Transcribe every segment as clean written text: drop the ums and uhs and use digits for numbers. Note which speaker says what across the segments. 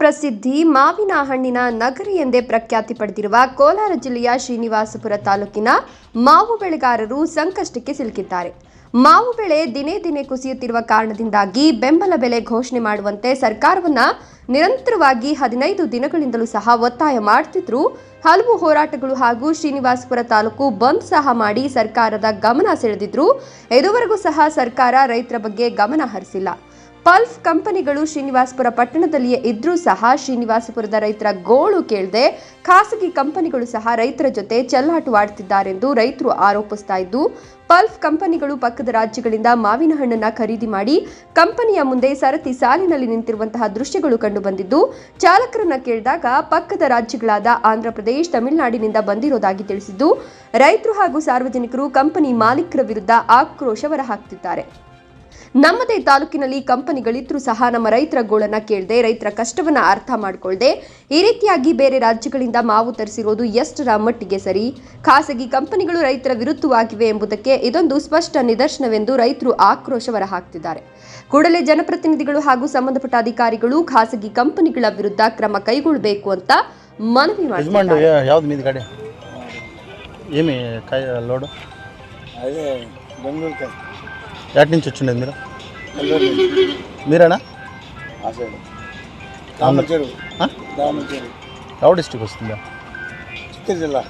Speaker 1: ಪ್ರಸಿದ್ಧಿ ಮಾವಿನ ಹಣ್ಣಿನ ನಗರಿ ಎಂದೇ ಪ್ರಖ್ಯಾತಿ ಪಡೆದಿರುವ ಕೋಲಾರ ಜಿಲ್ಲೆಯ ಶ್ರೀನಿವಾಸಪುರ ತಾಲೂಕಿನ ಮಾವು ಬೆಳೆಗಾರರು ಸಂಕಷ್ಟಕ್ಕೆ ಸಿಲುಕಿದ್ದಾರೆ. ಮಾವು ಬೆಳೆ ದಿನೇ ದಿನೇ ಕುಸಿಯುತ್ತಿರುವ ಕಾರಣದಿಂದಾಗಿ ಬೆಂಬಲ ಬೆಲೆ ಘೋಷಣೆ ಮಾಡುವಂತೆ ಸರ್ಕಾರವನ್ನ ನಿರಂತರವಾಗಿ 15 ದಿನಗಳಿಂದಲೂ ಸಹ ಒತ್ತಾಯ ಮಾಡುತ್ತಿದ್ದರೂ ಹಲವು ಹೋರಾಟಗಳು ಹಾಗೂ ಶ್ರೀನಿವಾಸಪುರ ತಾಲೂಕು ಬಂದ್ ಸಹ ಮಾಡಿ ಸರ್ಕಾರದ ಗಮನ ಸೆಳೆದಿದ್ರು. ಇದುವರೆಗೂ ಸಹ ಸರ್ಕಾರ ರೈತರ ಬಗ್ಗೆ ಗಮನ ಹರಿಸಿಲ್ಲ. ಪಲ್ಪ್ ಕಂಪನಿಗಳು ಶ್ರೀನಿವಾಸಪುರ ಪಟ್ಟಣದಲ್ಲಿಯೇ ಇದ್ರೂ ಸಹ ಶ್ರೀನಿವಾಸಪುರದ ರೈತರ ಗೋಳು ಕೇಳದೆ ಖಾಸಗಿ ಕಂಪನಿಗಳು ಸಹ ರೈತರ ಜೊತೆ ಚೆಲ್ಲಾಟವಾಡುತ್ತಿದ್ದಾರೆಂದು ರೈತರು ಆರೋಪಿಸ್ತಾ ಇದ್ದು, ಪಲ್ಪ್ ಕಂಪನಿಗಳು ಪಕ್ಕದ ರಾಜ್ಯಗಳಿಂದ ಮಾವಿನ ಹಣ್ಣನ್ನ ಖರೀದಿ ಮಾಡಿ ಕಂಪನಿಯ ಮುಂದೆ ಸರತಿ ಸಾಲಿನಲ್ಲಿ ನಿಂತಿರುವಂತಹ ದೃಶ್ಯಗಳು ಕಂಡು ಬಂದಿದ್ದು, ಚಾಲಕರನ್ನ ಕೇಳಿದಾಗ ಪಕ್ಕದ ರಾಜ್ಯಗಳಾದ ಆಂಧ್ರಪ್ರದೇಶ, ತಮಿಳುನಾಡಿನಿಂದ ಬಂದಿರೋದಾಗಿ ತಿಳಿಸಿದ್ದು, ರೈತರು ಹಾಗೂ ಸಾರ್ವಜನಿಕರು ಕಂಪನಿ ಮಾಲೀಕರ ವಿರುದ್ಧ ಆಕ್ರೋಶ ಹೊರಹಾಕ್ತಿದ್ದಾರೆ. ನಮ್ಮದೇ ತಾಲೂಕಿನಲ್ಲಿ ಕಂಪನಿಗಳಿದ್ರೂ ಸಹ ನಮ್ಮ ರೈತರ ಗೋಳನ್ನ ಕೇಳದೆ, ರೈತರ ಕಷ್ಟವನ್ನ ಅರ್ಥ ಮಾಡಿಕೊಳ್ಳದೆ ಈ ರೀತಿಯಾಗಿ ಬೇರೆ ರಾಜ್ಯಗಳಿಂದ ಮಾವು ತರಿಸಿರೋದು ಎಷ್ಟರ ಮಟ್ಟಿಗೆ ಸರಿ? ಖಾಸಗಿ ಕಂಪನಿಗಳು ರೈತರ ವಿರುದ್ಧವಾಗಿವೆ ಎಂಬುದಕ್ಕೆ ಇದೊಂದು ಸ್ಪಷ್ಟ ನಿದರ್ಶನವೆಂದು ರೈತರು ಆಕ್ರೋಶ ಹೊರಹಾಕ್ತಿದ್ದಾರೆ. ಕೂಡಲೇ ಜನಪ್ರತಿನಿಧಿಗಳು ಹಾಗೂ ಸಂಬಂಧಪಟ್ಟ ಅಧಿಕಾರಿಗಳು ಖಾಸಗಿ ಕಂಪನಿಗಳ ವಿರುದ್ಧ ಕ್ರಮ ಕೈಗೊಳ್ಳಬೇಕು ಅಂತ ಮನವಿ ಮಾಡಿದ್ದಾರೆ.
Speaker 2: ఎటు నుంచి వచ్చిండేది మీరేనా? ಯಾವ డిస్ట్రిక్ట్ వస్తుందా?
Speaker 3: చిత్తూరు జిల్లా.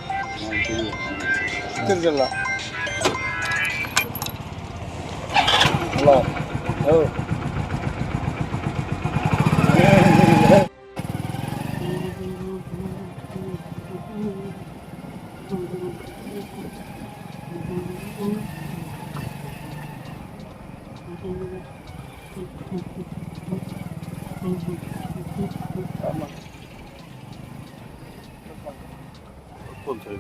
Speaker 2: కొంచెం